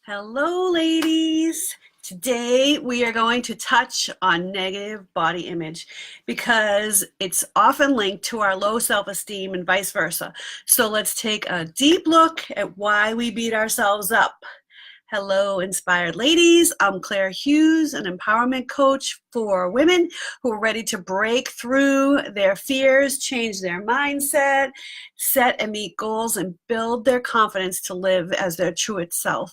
Hello, ladies. Today we are going to touch on negative body image because it's often linked to our low self-esteem and vice versa. So let's take a deep look at why we beat ourselves up. Hello, inspired ladies. I'm Claire Hughes, an empowerment coach for women who are ready to break through their fears, change their mindset, set and meet goals, and build their confidence to live as their truest self.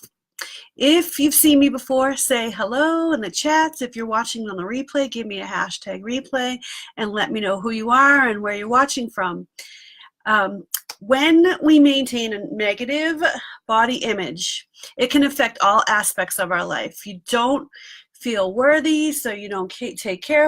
If you've seen me before, say hello in the chats. If you're watching on the replay, give me a hashtag replay and let me know who you are and where you're watching from. When we maintain a negative body image, it can affect all aspects of our life. You don't feel worthy, so you don't take care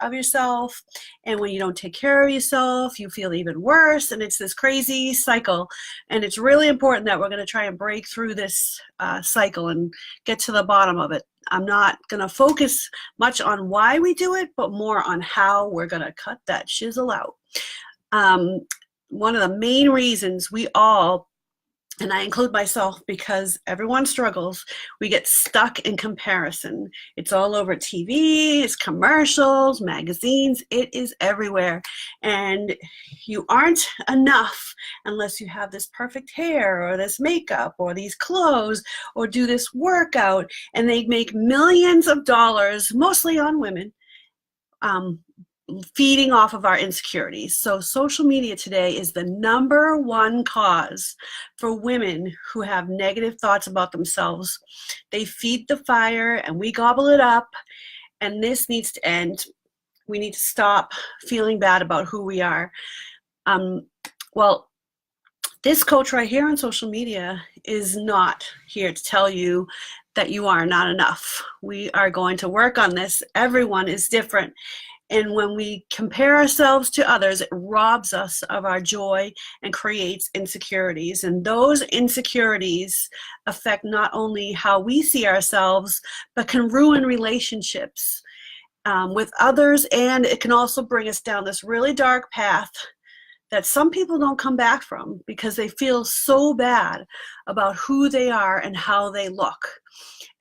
of yourself. And when you don't take care of yourself, you feel even worse. And it's this crazy cycle. And it's really important that we're going to try and break through this cycle and get to the bottom of it. I'm not going to focus much on why we do it, but more on how we're going to cut that shizzle out. One of the main reasons we all, and I include myself because everyone struggles, we get stuck in comparison. It's all over TV, it's commercials, magazines, it is everywhere. And you aren't enough unless you have this perfect hair or this makeup or these clothes or do this workout. And they make millions of dollars, mostly on women, feeding off of our insecurities. So social media today is the #1 cause for women who have negative thoughts about themselves. They feed the fire and we gobble it up, and this needs to end. We need to stop feeling bad about who we are. Well, this coach right here on social media is not here to tell you that you are not enough. We are going to work on this. Everyone is different. And when we compare ourselves to others, it robs us of our joy and creates insecurities. And those insecurities affect not only how we see ourselves, but can ruin relationships with others. And it can also bring us down this really dark path that some people don't come back from because they feel so bad about who they are and how they look.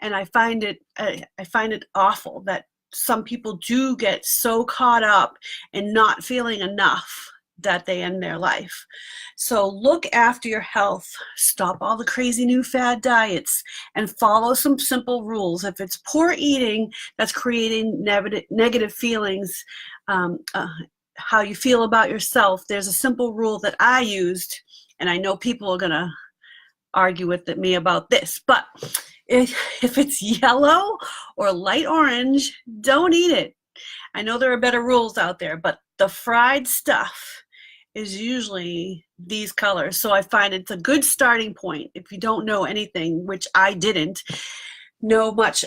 And I find it awful that some people do get so caught up in not feeling enough that they end their life. So look after your health. Stop all the crazy new fad diets and follow some simple rules. If it's poor eating that's creating negative feelings, how you feel about yourself, there's a simple rule that I used, and I know people are going to argue with me about this, but if it's yellow or light orange, don't eat it. I know there are better rules out there, but the fried stuff is usually these colors. So I find it's a good starting point if you don't know anything, which I didn't know much.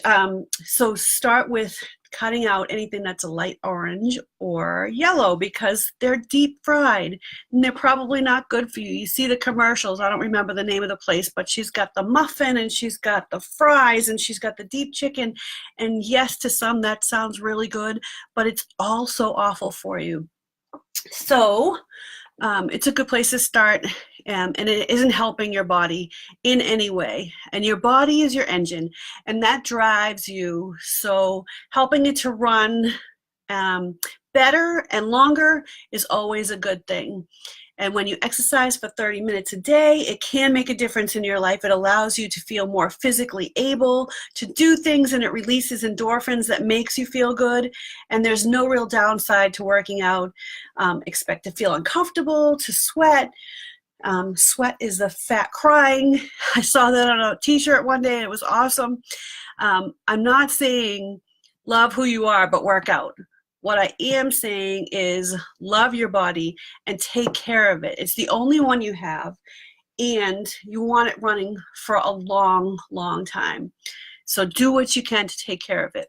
So start with cutting out anything that's a light orange or yellow because they're deep fried and they're probably not good for you. You see the commercials. I don't remember the name of the place, but she's got the muffin and she's got the fries and she's got the deep chicken. And yes, to some that sounds really good, but it's also awful for you. So it's a good place to start, and it isn't helping your body in any way. And your body is your engine, and that drives you. So helping it to run better and longer is always a good thing. And when you exercise for 30 minutes a day, it can make a difference in your life. It allows you to feel more physically able to do things, and it releases endorphins that makes you feel good. And there's no real downside to working out. Expect to feel uncomfortable, to sweat. Sweat is the fat crying. I saw that on a t-shirt one day and it was awesome. I'm not saying love who you are, but work out. What I am saying is love your body and take care of it. It's the only one you have, and you want it running for a long, long time. So do what you can to take care of it.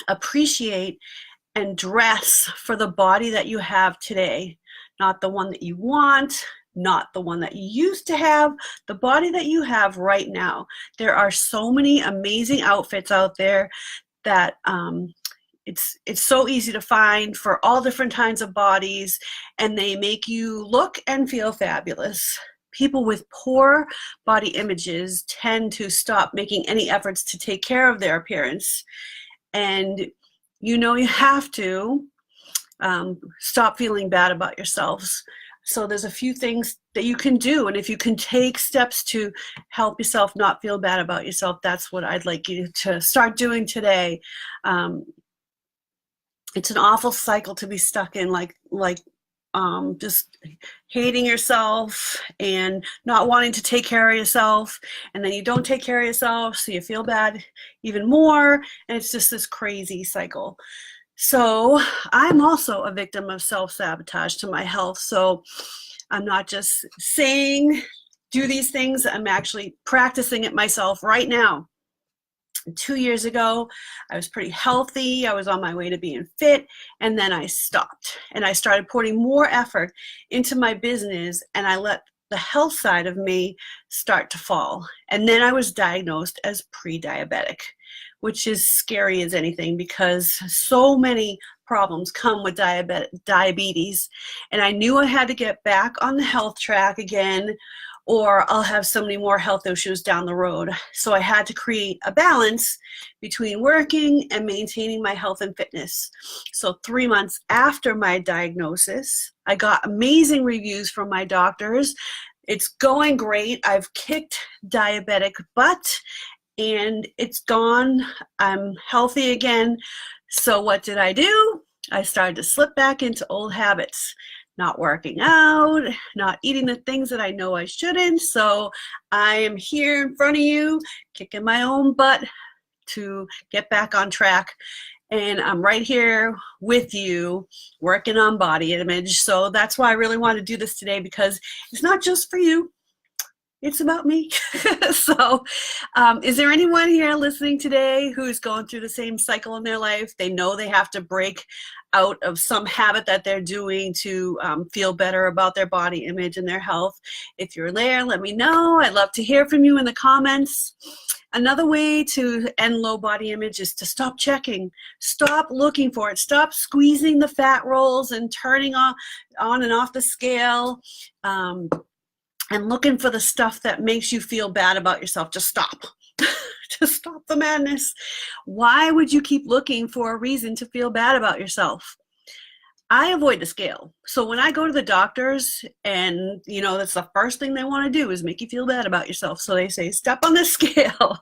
Appreciate and dress for the body that you have today, not the one that you want, not the one that you used to have, the body that you have right now. There are so many amazing outfits out there that it's so easy to find for all different kinds of bodies, and they make you look and feel fabulous. people with poor body images tend to stop making any efforts to take care of their appearance. And you know you have to stop feeling bad about yourselves. So there's a few things that you can do, and if you can take steps to help yourself not feel bad about yourself, that's what I'd like you to start doing today. It's an awful cycle to be stuck in, like just hating yourself and not wanting to take care of yourself, and then you don't take care of yourself, so you feel bad even more, and it's just this crazy cycle. So I'm also a victim of self-sabotage to my health. So I'm not just saying do these things, I'm actually practicing it myself right now. 2 years ago, I was pretty healthy. I was on my way to being fit, and then I stopped. And I started putting more effort into my business, and I let the health side of me start to fall. And then I was diagnosed as pre-diabetic, which is scary as anything because so many problems come with diabetes. And I knew I had to get back on the health track again, or I'll have so many more health issues down the road. So I had to create a balance between working and maintaining my health and fitness. So 3 months after my diagnosis, I got amazing reviews from my doctors. It's going great. I've kicked diabetic butt, and it's gone. I'm healthy again. So what did I do? I started to slip back into old habits, not working out, not eating the things that I know I shouldn't. So I am here in front of you, kicking my own butt to get back on track. And I'm right here with you working on body image. So that's why I really want to do this today, because it's not just for you. It's about me. So is there anyone here listening today who's going through the same cycle in their life? They know they have to break out of some habit that they're doing to feel better about their body image and their health. If you're there, let me know. I'd love to hear from you in the comments. Another way to end low body image is to stop checking. Stop looking for it. Stop squeezing the fat rolls and turning on and off the scale. And looking for the stuff that makes you feel bad about yourself. Just stop. Just stop the madness. Why would you keep looking for a reason to feel bad about yourself? I avoid the scale. So when I go to the doctors, and you know, that's the first thing they want to do is make you feel bad about yourself. So they say, step on the scale.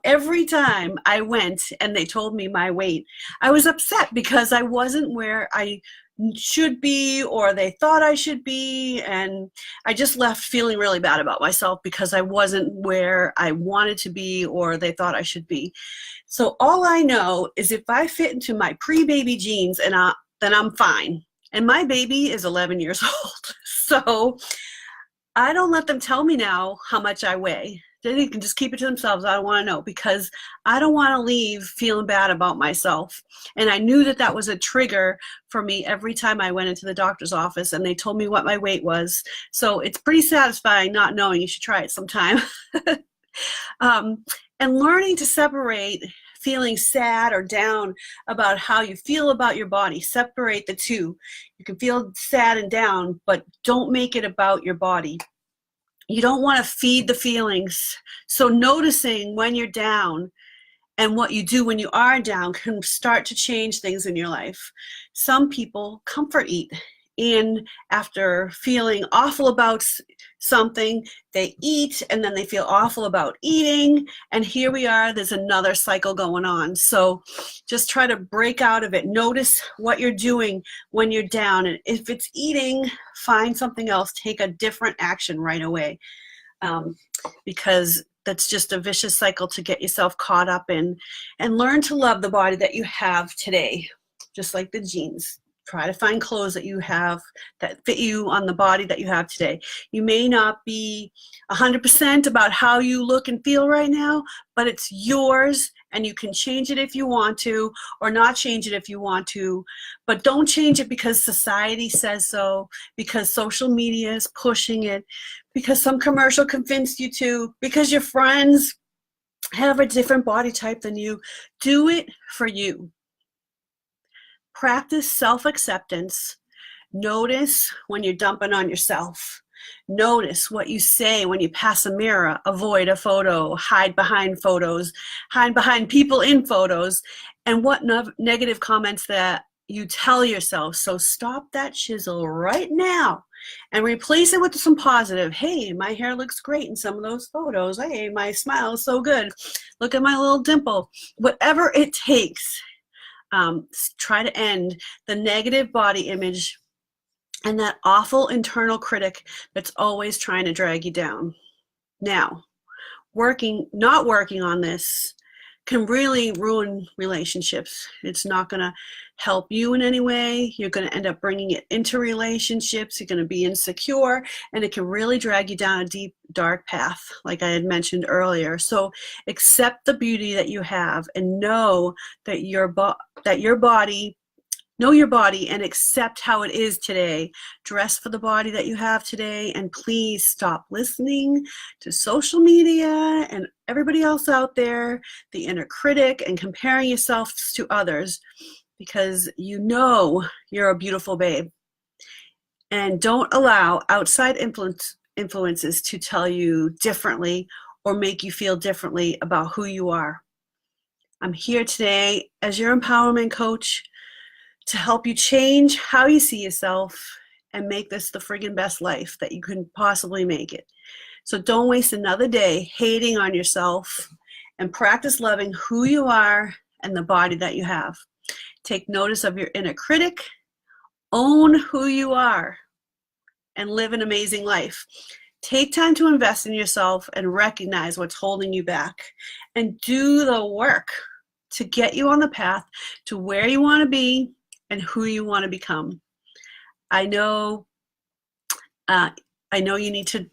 Every time I went and they told me my weight, I was upset because I wasn't where I should be, or they thought I should be, and I just left feeling really bad about myself because I wasn't where I wanted to be or they thought I should be. So all I know is if I fit into my pre-baby jeans, and then I'm fine. And my baby is 11 years old. So I don't let them tell me now how much I weigh. They can just keep it to themselves. I don't want to know, because I don't want to leave feeling bad about myself. And I knew that that was a trigger for me every time I went into the doctor's office and they told me what my weight was. So it's pretty satisfying not knowing. You should try it sometime. And learning to separate feeling sad or down about how you feel about your body. Separate the two. You can feel sad and down, but don't make it about your body. You don't want to feed the feelings. So noticing when you're down and what you do when you are down can start to change things in your life. Some people comfort eat, and after feeling awful about something, they eat, and then they feel awful about eating, and here we are, there's another cycle going on. So just try to break out of it. Notice what you're doing when you're down, and if it's eating, find something else. Take a different action right away, because that's just a vicious cycle to get yourself caught up in. And learn to love the body that you have today, just like the jeans. Try to find clothes that you have that fit you on the body that you have today. You may not be 100% about how you look and feel right now, but it's yours, and you can change it if you want to, or not change it if you want to. But don't change it because society says so, because social media is pushing it, because some commercial convinced you to, because your friends have a different body type than you. Do it for you. Practice self-acceptance. Notice when you're dumping on yourself. Notice what you say when you pass a mirror. Avoid a photo, hide behind photos, hide behind people in photos, and what negative comments that you tell yourself. So stop that chisel right now and replace it with some positive. Hey, my hair looks great in some of those photos. Hey, my smile is so good. Look at my little dimple. Whatever it takes, try to end the negative body image and that awful internal critic that's always trying to drag you down. Now, not working on this can really ruin relationships. It's not going to help you in any way. You're going to end up bringing it into relationships. You're going to be insecure, and it can really drag you down a deep, dark path, like I had mentioned earlier. So accept the beauty that you have and know that your body. Know your body and accept how it is today. Dress for the body that you have today, and please stop listening to social media and everybody else out there, the inner critic, and comparing yourself to others, because you know you're a beautiful babe. And don't allow outside influences to tell you differently or make you feel differently about who you are. I'm here today as your empowerment coach to help you change how you see yourself and make this the friggin' best life that you can possibly make it. So don't waste another day hating on yourself, and practice loving who you are and the body that you have. Take notice of your inner critic, own who you are, and live an amazing life. Take time to invest in yourself and recognize what's holding you back, and do the work to get you on the path to where you want to be and who you want to become. I know you need to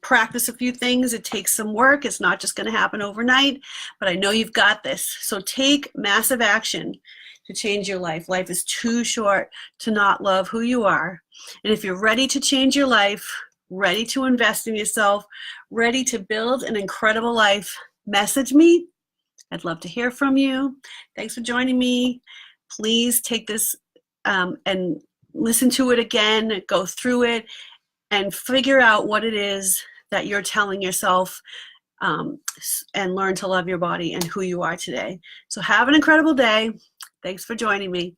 practice a few things. It takes some work. It's not just going to happen overnight, but I know you've got this. So take massive action to change your life. Life is too short to not love who you are. And if you're ready to change your life, ready to invest in yourself, ready to build an incredible life, message me. I'd love to hear from you. Thanks for joining me. Please take this and listen to it again, go through it, and figure out what it is that you're telling yourself, and learn to love your body and who you are today. So have an incredible day. Thanks for joining me.